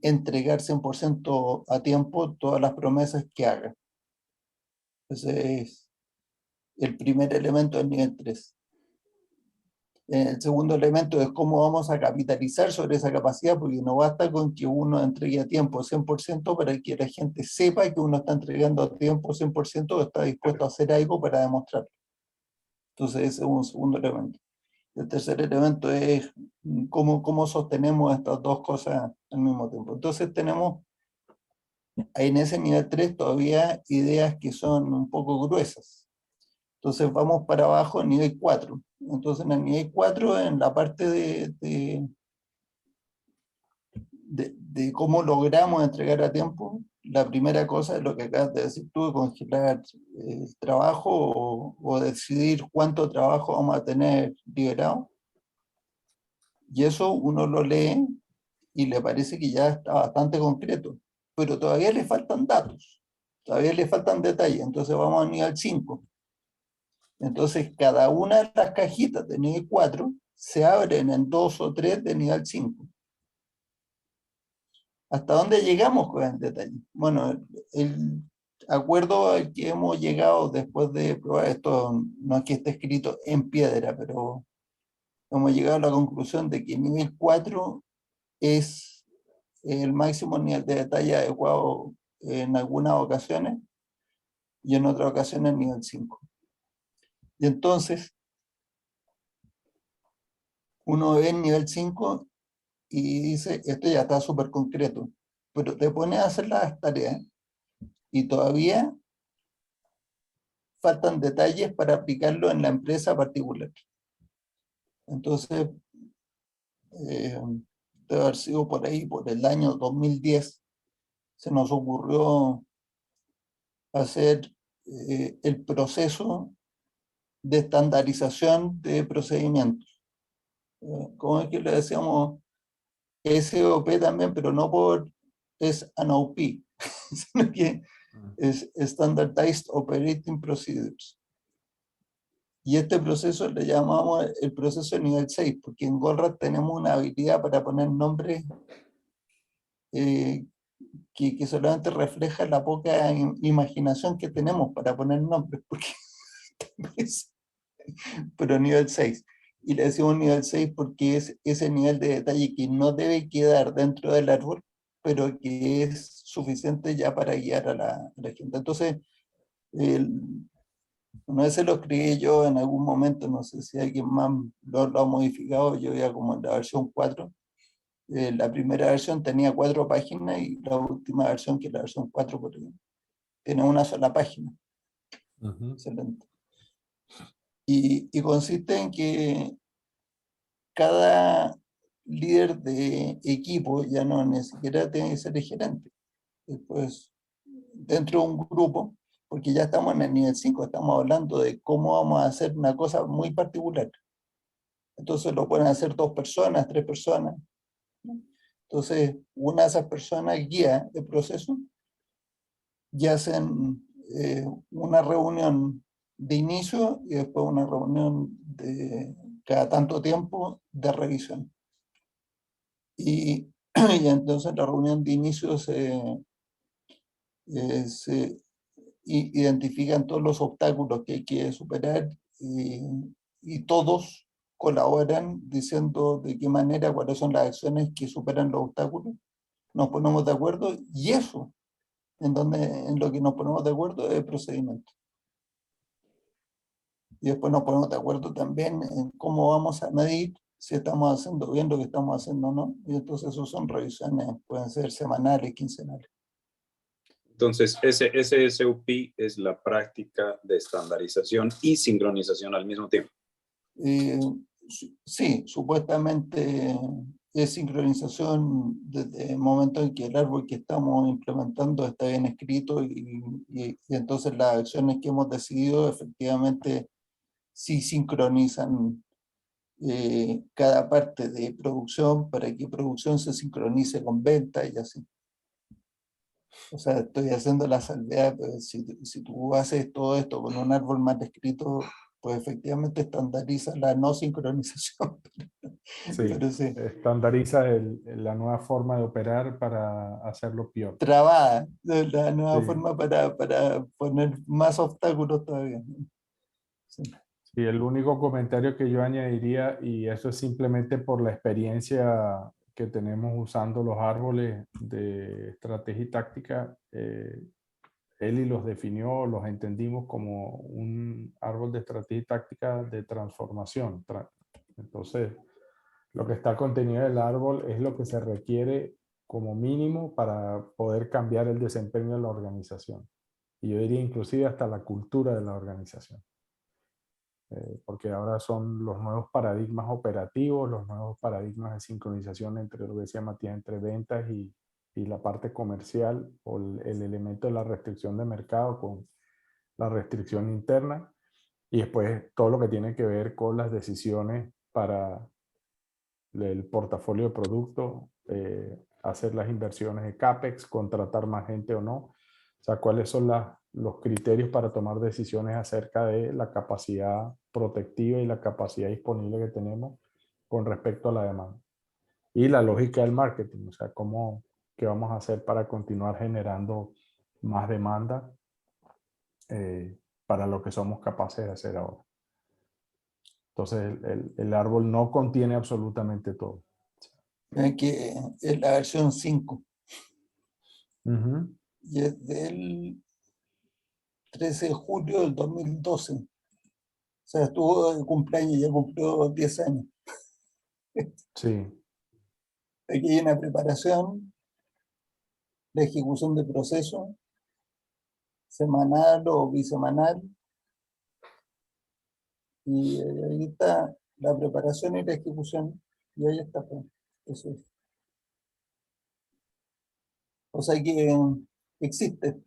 entregar 100% a tiempo todas las promesas que haga. Ese es el primer elemento del nivel 3. El segundo elemento es cómo vamos a capitalizar sobre esa capacidad, porque no basta con que uno entregue a tiempo 100% para que la gente sepa que uno está entregando a tiempo 100% o está dispuesto a hacer algo para demostrarlo. Entonces ese es un segundo elemento. El tercer elemento es cómo sostenemos estas dos cosas al mismo tiempo. Entonces tenemos en ese nivel 3 todavía ideas que son un poco gruesas. Entonces vamos para abajo en nivel 4. Entonces en el nivel 4, en la parte de cómo logramos entregar a tiempo, la primera cosa es lo que acabas de decir tú, congelar el trabajo o decidir cuánto trabajo vamos a tener liberado. Y eso uno lo lee y le parece que ya está bastante concreto, pero todavía le faltan datos, todavía le faltan detalles. Entonces vamos a nivel 5. Entonces cada una de las cajitas de nivel 4 se abren en 2 o 3 de nivel 5. ¿Hasta dónde llegamos con el detalle? Bueno, el acuerdo al que hemos llegado después de probar esto, no es que esté escrito en piedra, pero hemos llegado a la conclusión de que nivel 4 es el máximo nivel de detalle adecuado en algunas ocasiones y en otras ocasiones nivel 5. Y entonces, uno ve el nivel 5 y dice, esto ya está súper concreto, pero te pones a hacer las tareas y todavía faltan detalles para aplicarlo en la empresa particular. Entonces, debe haber sido por ahí, por el año 2010, se nos ocurrió hacer el proceso de estandarización de procedimientos. ¿Cómo es que le decíamos? SOP también, pero no por es ANOP, sino que es Standardized Operating Procedures. Y este proceso le llamamos el proceso de nivel 6, porque en Goldratt tenemos una habilidad para poner nombres que solamente refleja la poca imaginación que tenemos para poner nombres, porque pero nivel 6. Y le decimos nivel 6 porque es ese nivel de detalle que no debe quedar dentro del árbol, pero que es suficiente ya para guiar a la gente. Entonces, no sé, lo escribí yo en algún momento, no sé si alguien más lo ha modificado, yo ya como en la versión 4. La primera versión tenía 4 páginas y la última versión, que es la versión 4, tiene una sola página. Excelente. Y consiste en que cada líder de equipo ya no ni siquiera tiene que ser el gerente. Después, dentro de un grupo, porque ya estamos en el nivel 5, estamos hablando de cómo vamos a hacer una cosa muy particular. Entonces lo pueden hacer 2 personas, 3 personas. Entonces, una de esas personas guía el proceso y hacen una reunión de inicio y después una reunión de cada tanto tiempo de revisión. Y entonces la reunión de inicio se identifican todos los obstáculos que hay que superar y todos colaboran diciendo de qué manera, cuáles son las acciones que superan los obstáculos. Nos ponemos de acuerdo y eso, en lo que nos ponemos de acuerdo, es el procedimiento. Y después nos ponemos de acuerdo también en cómo vamos a medir si estamos haciendo bien lo que estamos haciendo o no. Y entonces eso son revisiones, pueden ser semanales, quincenales. Entonces, ese SOP es la práctica de estandarización y sincronización al mismo tiempo. Sí, supuestamente es sincronización desde el momento en que el árbol que estamos implementando está bien escrito y entonces las acciones que hemos decidido efectivamente sí sincronizan cada parte de producción para que producción se sincronice con venta y así. O sea, estoy haciendo la salvedad, pues, si tú haces todo esto con un árbol mal escrito, pues efectivamente estandariza la no sincronización. Sí, pero sí. Estandariza la nueva forma de operar para hacerlo peor. Trabada, la nueva forma para poner más obstáculos todavía. Sí. Sí, el único comentario que yo añadiría, y eso es simplemente por la experiencia que tenemos usando los árboles de estrategia y táctica, Eli los definió, los entendimos como un árbol de estrategia y táctica de transformación. Entonces, lo que está contenido en el árbol es lo que se requiere como mínimo para poder cambiar el desempeño de la organización. Y yo diría inclusive hasta la cultura de la organización. Porque ahora son los nuevos paradigmas operativos, los nuevos paradigmas de sincronización entre lo que decía Matías, entre ventas y la parte comercial, o el elemento de la restricción de mercado con la restricción interna, y después todo lo que tiene que ver con las decisiones para el portafolio de productos, hacer las inversiones de CAPEX, contratar más gente o no. O sea, cuáles son los criterios para tomar decisiones acerca de la capacidad protectiva y la capacidad disponible que tenemos con respecto a la demanda. Y la lógica del marketing, o sea, qué vamos a hacer para continuar generando más demanda para lo que somos capaces de hacer ahora. Entonces, el árbol no contiene absolutamente todo. Que es la versión 5. Uh-huh. Y es del 13 de julio del 2012. O sea, estuvo de cumpleaños y ya cumplió 10 años. Sí. Aquí hay una preparación, la ejecución de proceso, semanal o bisemanal. Y ahí está la preparación y la ejecución. Y ahí está. Pues. Eso es. O sea que existe.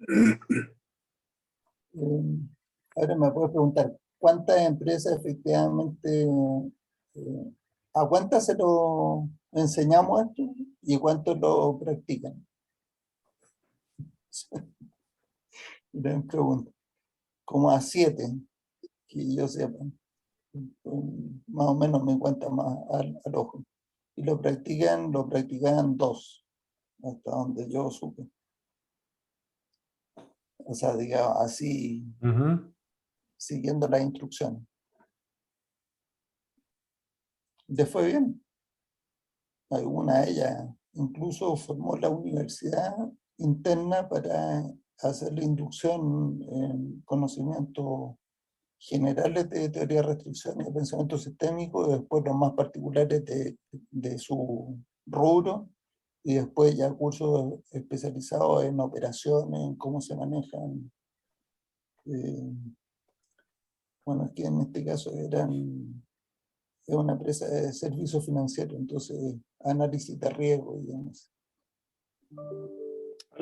Ahora me puedes preguntar, ¿cuántas empresas efectivamente, a cuántas se lo enseñamos esto y cuántos lo practican? Gran pregunta. Como a 7, que yo sepa. Más o menos me cuenta más al ojo. Y lo practican 2, hasta donde yo supe. O sea, digamos así, siguiendo las instrucciones. Le fue bien. Alguna de ellas incluso formó la universidad interna para hacer la inducción en conocimientos generales de teoría de restricción y de pensamiento sistémico, y después los más particulares de su rubro, y después ya cursos especializados en operaciones, en cómo se manejan. Bueno, es que en este caso es una empresa de servicio financiero, entonces análisis de riesgo y demás.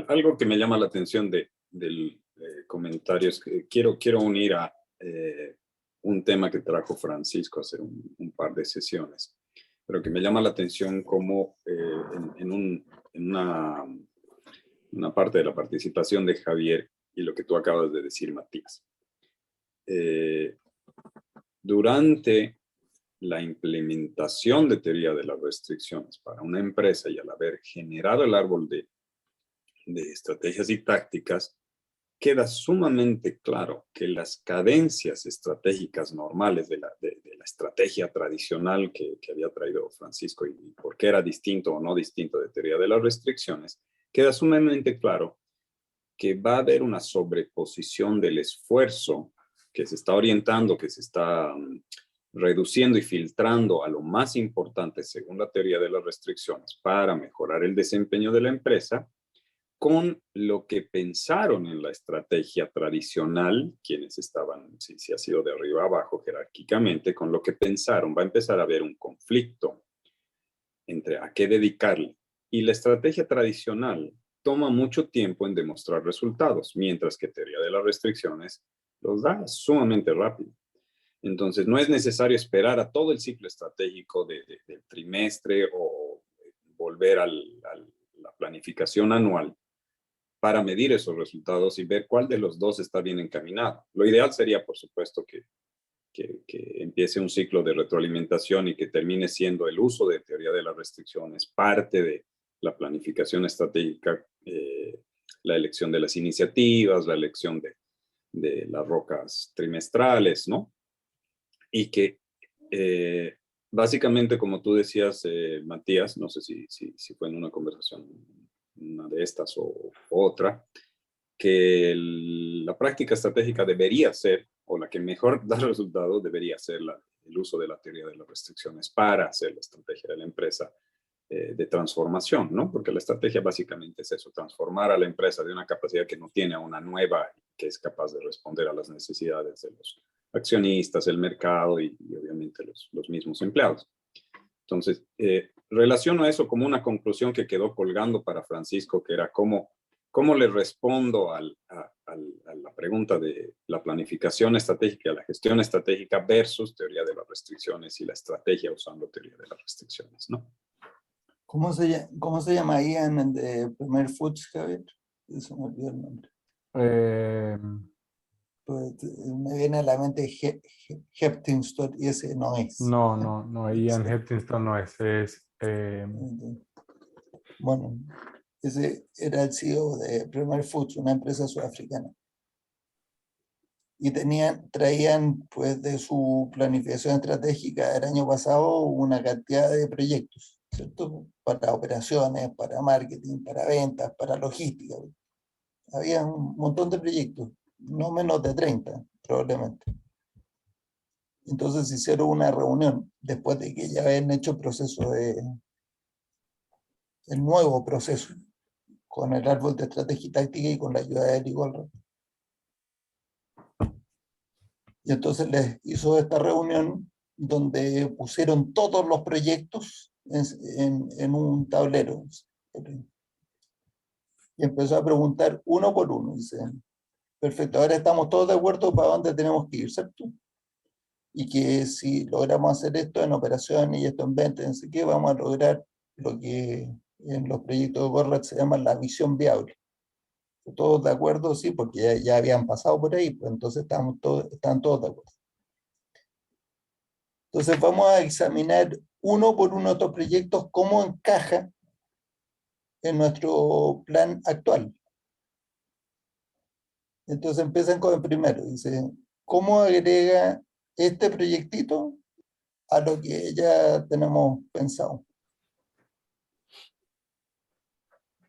Algo que me llama la atención del comentario es que quiero unir a un tema que trajo Francisco hace un par de sesiones, pero que me llama la atención como en una parte de la participación de Javier y lo que tú acabas de decir, Matías. Durante la implementación de teoría de las restricciones para una empresa y al haber generado el árbol de estrategias y tácticas, queda sumamente claro que las cadencias estratégicas normales de la estrategia tradicional que había traído Francisco y por qué era distinto o no distinto de teoría de las restricciones, queda sumamente claro que va a haber una sobreposición del esfuerzo que se está orientando, que se está reduciendo y filtrando a lo más importante según la teoría de las restricciones para mejorar el desempeño de la empresa, con lo que pensaron en la estrategia tradicional, quienes estaban, si ha sido de arriba a abajo jerárquicamente, con lo que pensaron, va a empezar a haber un conflicto entre a qué dedicarle. Y la estrategia tradicional toma mucho tiempo en demostrar resultados, mientras que teoría de las restricciones los da sumamente rápido. Entonces, no es necesario esperar a todo el ciclo estratégico del trimestre o volver a la planificación anual para medir esos resultados y ver cuál de los dos está bien encaminado. Lo ideal sería, por supuesto, que empiece un ciclo de retroalimentación y que termine siendo el uso de teoría de las restricciones parte de la planificación estratégica, la elección de las iniciativas, la elección de las rocas trimestrales, ¿no? Y que básicamente, como tú decías, Matías, no sé si fue en una conversación, una de estas o otra, que la práctica estratégica debería ser, o la que mejor da resultados, debería ser el uso de la teoría de las restricciones para hacer la estrategia de la empresa de transformación, ¿no? Porque la estrategia básicamente es eso, transformar a la empresa de una capacidad que no tiene a una nueva que es capaz de responder a las necesidades de los accionistas, el mercado y obviamente los mismos empleados. Entonces, relaciono eso como una conclusión que quedó colgando para Francisco, que era cómo le respondo a la pregunta de la planificación estratégica, la gestión estratégica versus teoría de las restricciones y la estrategia usando teoría de las restricciones, ¿no? ¿Cómo se llamaría en el de Premier Foods, Javier? Eso me olvidó el nombre. Pues me viene a la mente Heptinstall y ese no es. No, Ian Heptinstall no es. Bueno, ese era el CEO de Premier Foods, una empresa sudafricana. Y traían pues de su planificación estratégica del año pasado una cantidad de proyectos, ¿cierto? Para operaciones, para marketing, para ventas, para logística. Había un montón de proyectos, no menos de 30 probablemente. Entonces hicieron una reunión después de que ya habían hecho el proceso el nuevo proceso, con el árbol de estrategia y táctica y con la ayuda de Eric Walrat. Y entonces les hizo esta reunión donde pusieron todos los proyectos en un tablero. Y empezó a preguntar uno por uno. Dice, perfecto, ahora estamos todos de acuerdo para dónde tenemos que ir, ¿cierto? Y que si logramos hacer esto en operaciones y esto en ventas, no sé qué, vamos a lograr lo que en los proyectos de Walrat se llama la visión viable. Todos de acuerdo, sí, porque ya habían pasado por ahí, pues entonces estaban todos de acuerdo. Entonces vamos a examinar uno por uno estos proyectos, cómo encaja en nuestro plan actual. Entonces empiezan con el primero, dice, ¿cómo agrega este proyectito a lo que ya tenemos pensado?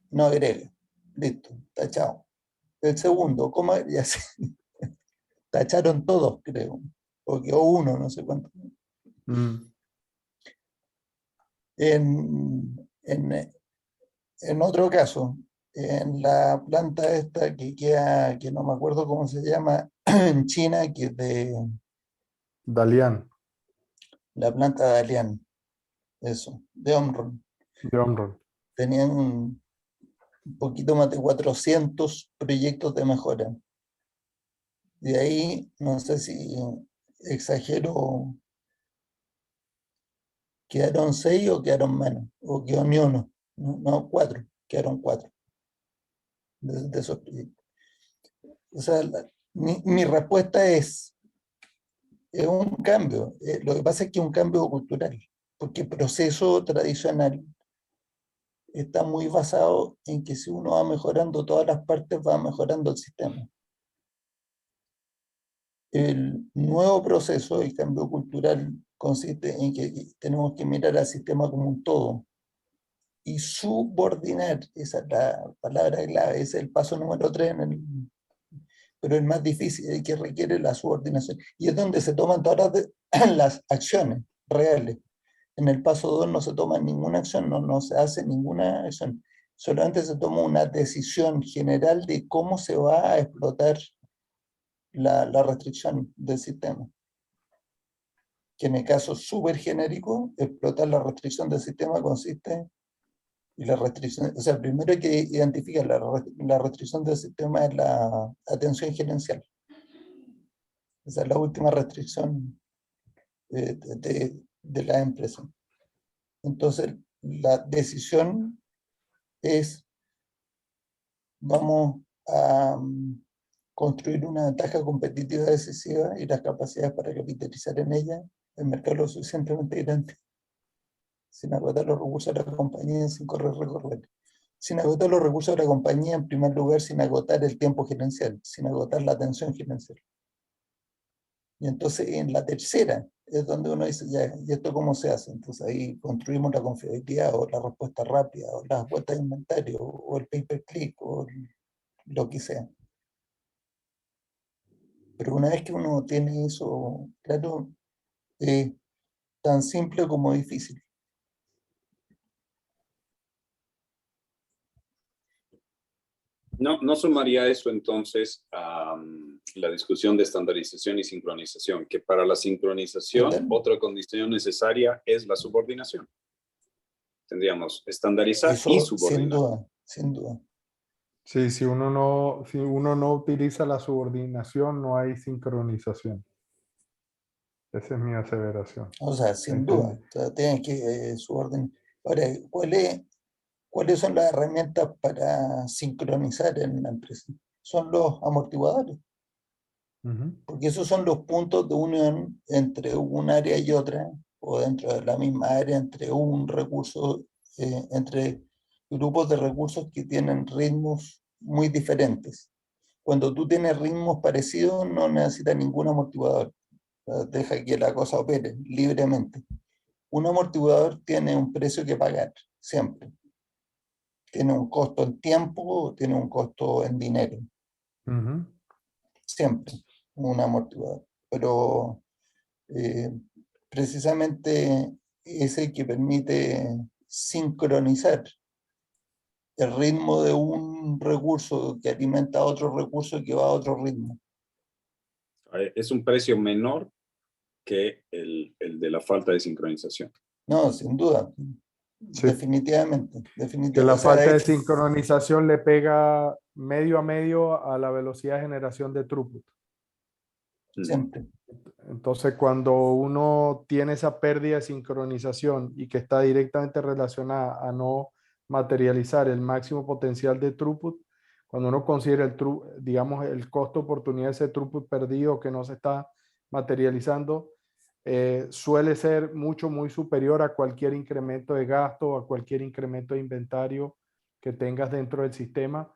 No agrega, listo, tachado. El segundo, ¿cómo? Ya sé, tacharon todos, creo, o quedó uno, no sé cuánto. En otro caso, en la planta esta que queda, que no me acuerdo cómo se llama, en China, que es de Dalian. la planta de Dalian, eso, de Omron. De Omron. Tenían un poquito más de 400 proyectos de mejora. De ahí, no sé si exagero, quedaron 6 o quedaron menos, o quedó ni uno, no 4, quedaron 4 de esos proyectos. O sea, mi respuesta es un cambio. Lo que pasa es que es un cambio cultural, porque el proceso tradicional está muy basado en que si uno va mejorando todas las partes, va mejorando el sistema. El nuevo proceso, el cambio cultural, consiste en que tenemos que mirar al sistema como un todo y subordinar, esa es la palabra clave, es el paso número 3 pero el más difícil, el que requiere la subordinación. Y es donde se toman todas las acciones reales. En el paso 2 no se toma ninguna acción, no se hace ninguna acción. Solamente se toma una decisión general de cómo se va a explotar la restricción del sistema. Que en el caso súper genérico, explotar la restricción del sistema consiste y la restricción, o sea, primero hay que identificar la restricción del sistema es la atención gerencial. Esa es la última restricción de la empresa. Entonces, la decisión es, vamos a construir una ventaja competitiva decisiva y las capacidades para capitalizar en ella el mercado lo suficientemente grande, sin agotar los recursos de la compañía, sin recorrer. Sin agotar los recursos de la compañía, en primer lugar, sin agotar el tiempo gerencial, sin agotar la atención gerencial. Y entonces en la tercera es donde uno dice, ya, ¿y esto cómo se hace? Entonces ahí construimos la confiabilidad o la respuesta rápida o las vueltas de inventario o el pay-per-click o lo que sea. Pero una vez que uno tiene eso claro, es tan simple como difícil. No sumaría eso entonces a la discusión de estandarización y sincronización, que para la sincronización otra condición necesaria es la subordinación. Tendríamos estandarizar eso, y subordinar. Sin duda. Sí, si uno no utiliza la subordinación, no hay sincronización. Esa es mi aseveración. O sea, sin duda, o sea, tienen que subordinar. Ahora, ¿cuáles son las herramientas para sincronizar en una empresa? Son los amortiguadores. Porque esos son los puntos de unión entre un área y otra, o dentro de la misma área, entre un recurso, entre grupos de recursos que tienen ritmos muy diferentes. Cuando tú tienes ritmos parecidos, no necesitas ningún amortiguador. Deja que la cosa opere libremente. Un amortiguador tiene un precio que pagar, siempre. Tiene un costo en tiempo, tiene un costo en dinero. Siempre, un amortiguador. Pero precisamente es el que permite sincronizar el ritmo de un recurso que alimenta a otro recurso que va a otro ritmo. Es un precio menor que el de la falta de sincronización. No, sin duda. Sí. Definitivamente. Que la falta de sincronización le pega medio a medio a la velocidad de generación de throughput. Siempre. Entonces, cuando uno tiene esa pérdida de sincronización y que está directamente relacionada a no materializar el máximo potencial de throughput, cuando uno considera digamos, el costo oportunidad de ese throughput perdido que no se está materializando, suele ser muy superior a cualquier incremento de gasto, a cualquier incremento de inventario que tengas dentro del sistema,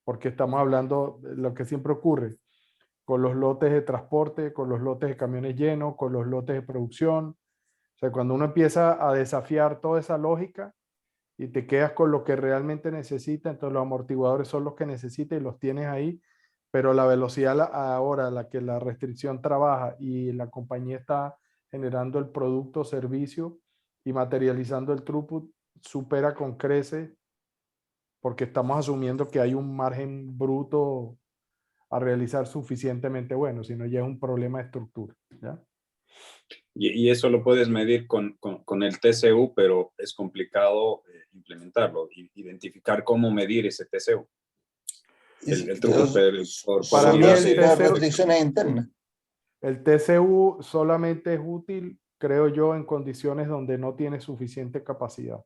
porque estamos hablando de lo que siempre ocurre con los lotes de transporte, con los lotes de camiones llenos, con los lotes de producción. O sea, cuando uno empieza a desafiar toda esa lógica y te quedas con lo que realmente necesita, entonces los amortiguadores son los que necesitas y los tienes ahí, pero la velocidad ahora a la que la restricción trabaja y la compañía está generando el producto o servicio y materializando el throughput, supera con creces porque estamos asumiendo que hay un margen bruto a realizar suficientemente bueno, sino ya es un problema de estructura. ¿Ya? Y eso lo puedes medir con el TCU, pero es complicado implementarlo, identificar cómo medir ese TCU. El throughput para mí las restricciones internas. El TCU solamente es útil, creo yo, en condiciones donde no tiene suficiente capacidad.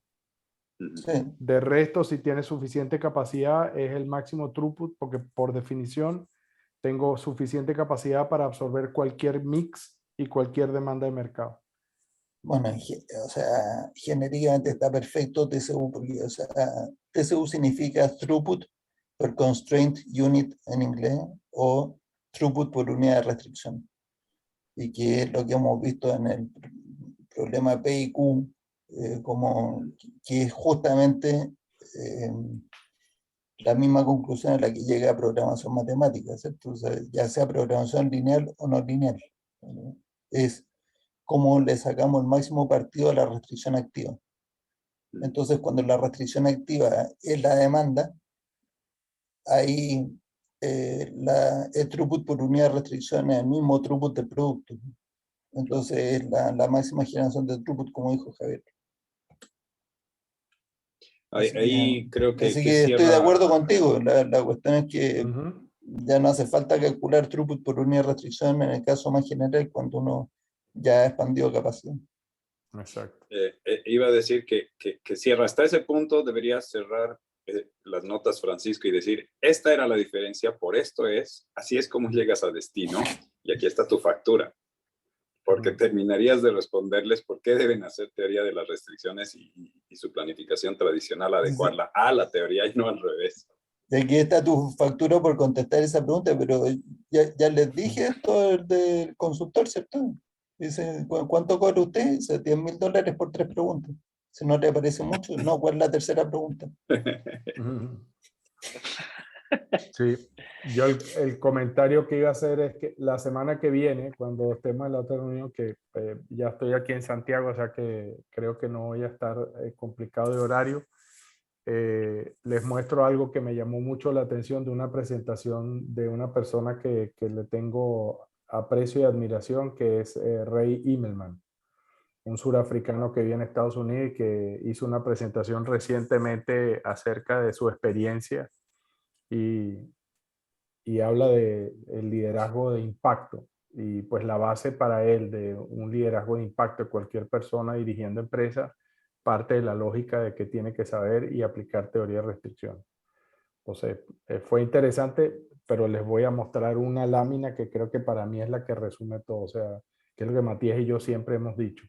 Sí. De resto, si tiene suficiente capacidad, es el máximo throughput, porque por definición tengo suficiente capacidad para absorber cualquier mix y cualquier demanda de mercado. Bueno, o sea, genéricamente está perfecto TCU, porque, o sea, TCU significa Throughput per Constraint Unit en inglés, o Throughput por unidad de restricción. Y que es lo que hemos visto en el problema PIQ, como que es justamente la misma conclusión a la que llega a programación matemática, ¿cierto? O sea, ya sea programación lineal o no lineal. Es cómo le sacamos el máximo partido a la restricción activa. Entonces, cuando la restricción activa es la demanda, ahí el throughput por unidad de restricción es el mismo throughput del producto. Entonces, es la máxima generación de throughput, como dijo Javier. Ahí creo que, así que estoy de acuerdo contigo. La cuestión es que ya no hace falta calcular throughput por unidad de restricción en el caso más general cuando uno ya ha expandido capacidad. Exacto. Iba a decir que cierra hasta ese punto, deberías cerrar las notas, Francisco, y decir, esta era la diferencia, por esto es, así es como llegas a destino, y aquí está tu factura. Porque terminarías de responderles por qué deben hacer teoría de las restricciones y su planificación tradicional, adecuarla a la teoría y no al revés. Y aquí está tu factura por contestar esa pregunta, pero ya les dije esto del consultor, ¿cierto? Dice, ¿cuánto cobra usted? Dice, $10,000 por 3 preguntas. Si no le parece mucho, no, ¿cuál es la tercera pregunta? Sí, yo el comentario que iba a hacer es que la semana que viene, cuando estemos en la otra reunión, que ya estoy aquí en Santiago, o sea que creo que no voy a estar complicado de horario, les muestro algo que me llamó mucho la atención de una presentación de una persona que le tengo aprecio y admiración, que es Ray Immelman, un surafricano que vive en Estados Unidos y que hizo una presentación recientemente acerca de su experiencia y habla de el liderazgo de impacto y pues la base para él de un liderazgo de impacto de cualquier persona dirigiendo empresas parte de la lógica de que tiene que saber y aplicar teoría de restricción. Entonces fue interesante, pero les voy a mostrar una lámina que creo que para mí es la que resume todo, o sea, que es lo que Matías y yo siempre hemos dicho,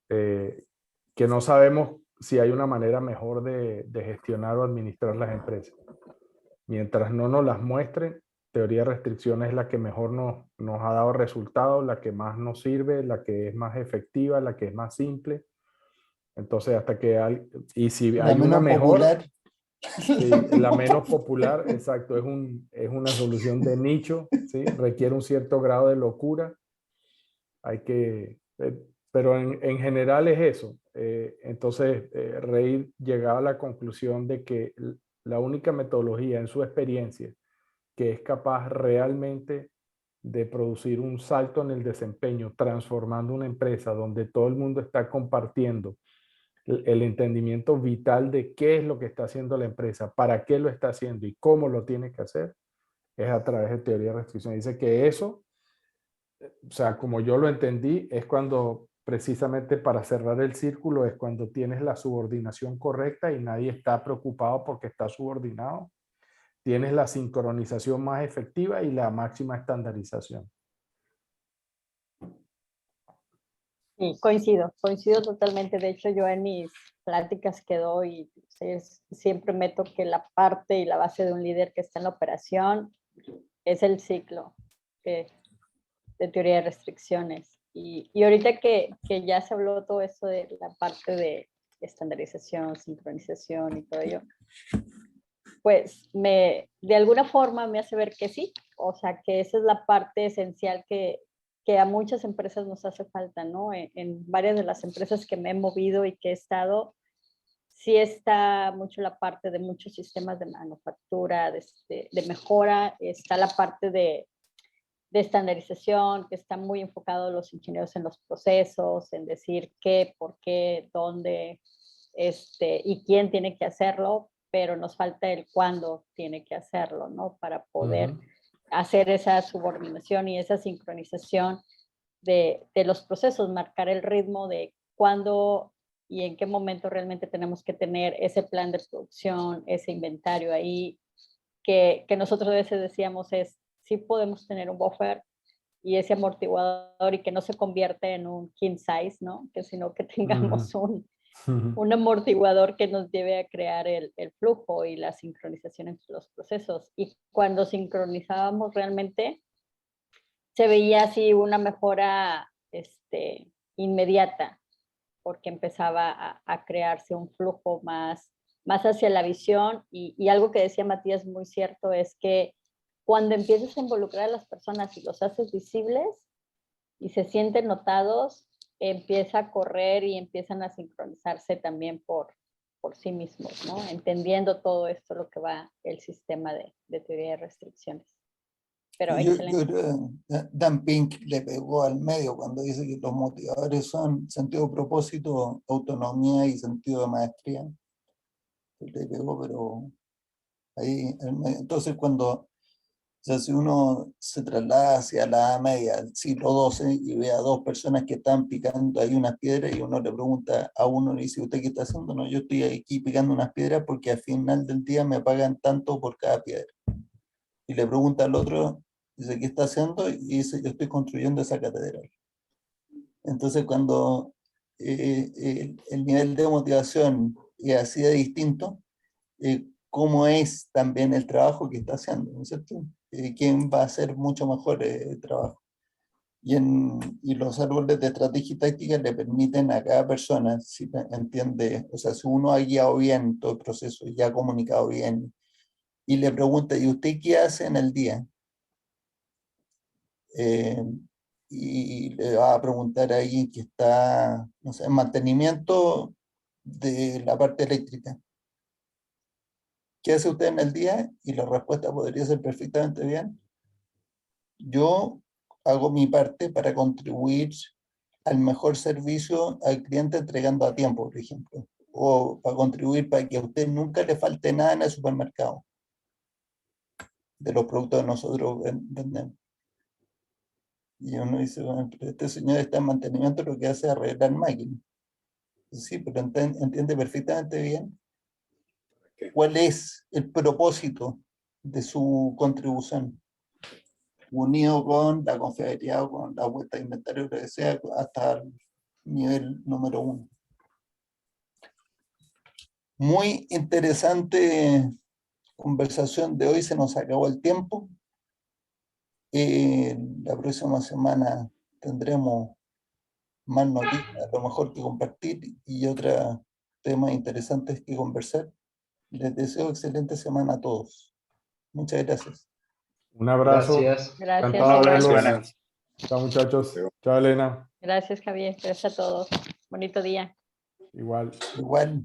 que no sabemos si hay una manera mejor de gestionar o administrar las empresas. Mientras no nos las muestren, teoría de restricción es la que mejor nos ha dado resultados, la que más nos sirve, la que es más efectiva, la que es más simple. Entonces, hasta que y si hay una mejor, popular. Sí, la menos popular, exacto, es una solución de nicho, ¿sí? Requiere un cierto grado de locura. Hay que pero en general es eso. Entonces, Rey llegaba a la conclusión de que la única metodología en su experiencia que es capaz realmente de producir un salto en el desempeño, transformando una empresa donde todo el mundo está compartiendo el entendimiento vital de qué es lo que está haciendo la empresa, para qué lo está haciendo y cómo lo tiene que hacer, es a través de teoría de restricción. Dice que eso, o sea, como yo lo entendí, es cuando precisamente para cerrar el círculo es cuando tienes la subordinación correcta y nadie está preocupado porque está subordinado. Tienes la sincronización más efectiva y la máxima estandarización. Sí, coincido totalmente. De hecho, yo en mis pláticas que doy, siempre meto que la parte y la base de un líder que está en la operación es el ciclo de teoría de restricciones. Y ahorita que ya se habló todo esto de la parte de estandarización, sincronización y todo ello, pues de alguna forma me hace ver que sí, o sea, que esa es la parte esencial que a muchas empresas nos hace falta, ¿no? En varias de las empresas que me he movido y que he estado, sí está mucho la parte de muchos sistemas de manufactura, de mejora, está la parte de estandarización, que está muy enfocado los ingenieros en los procesos, en decir qué, por qué, dónde, y quién tiene que hacerlo, pero nos falta el cuándo tiene que hacerlo, ¿no? Para poder hacer esa subordinación y esa sincronización de los procesos, marcar el ritmo de cuándo y en qué momento realmente tenemos que tener ese plan de producción, ese inventario ahí, que nosotros a veces decíamos sí podemos tener un buffer y ese amortiguador y que no se convierta en un king size, ¿no? Que sino que tengamos un amortiguador que nos lleve a crear el flujo y la sincronización entre los procesos. Y cuando sincronizábamos realmente, se veía así una mejora inmediata, porque empezaba a crearse un flujo más hacia la visión. Y algo que decía Matías muy cierto es que cuando empiezas a involucrar a las personas y los haces visibles y se sienten notados, empieza a correr y empiezan a sincronizarse también por sí mismos, ¿no? Entendiendo todo esto, lo que va el sistema de teoría de restricciones. Pero excelente. Yo creo que Dan Pink le pegó al medio cuando dice que los motivadores son sentido de propósito, autonomía y sentido de maestría. Le pegó, pero ahí, entonces cuando, o sea, si uno se traslada hacia la Edad Media, el siglo XII, y ve a dos personas que están picando ahí unas piedras y uno le pregunta a uno, le dice, ¿usted qué está haciendo? No, yo estoy aquí picando unas piedras porque al final del día me pagan tanto por cada piedra. Y le pregunta al otro, dice, ¿qué está haciendo? Y dice, yo estoy construyendo esa catedral. Entonces cuando el nivel de motivación es así de distinto, cómo es también el trabajo que está haciendo, ¿no es cierto? ¿Quién va a hacer mucho mejor el trabajo? Y los árboles de estrategia y táctica le permiten a cada persona, si entiende, o sea, si uno ha guiado bien todo el proceso y ha comunicado bien, y le pregunta, ¿y usted qué hace en el día? Y le va a preguntar a alguien que está, no sé, en mantenimiento de la parte eléctrica. ¿Qué hace usted en el día? Y la respuesta podría ser perfectamente bien. Yo hago mi parte para contribuir al mejor servicio al cliente entregando a tiempo, por ejemplo. O para contribuir para que a usted nunca le falte nada en el supermercado de los productos que nosotros vendemos. Y uno dice, bueno, pero este señor está en mantenimiento, lo que hace es arreglar máquinas. Sí, pero entiende perfectamente bien cuál es el propósito de su contribución, unido con la confiabilidad o con la vuelta de inventario, lo que sea, hasta el nivel número 1. Muy interesante conversación de hoy, se nos acabó el tiempo. La próxima semana tendremos más noticias, a lo mejor que compartir y otros temas interesantes que conversar. Les deseo excelente semana a todos. Muchas gracias. Un abrazo. Gracias. Gracias. Encantado de verlos. Gracias. Chao, muchachos. Chao, Elena. Gracias, Javier. Gracias a todos. Bonito día. Igual. Igual.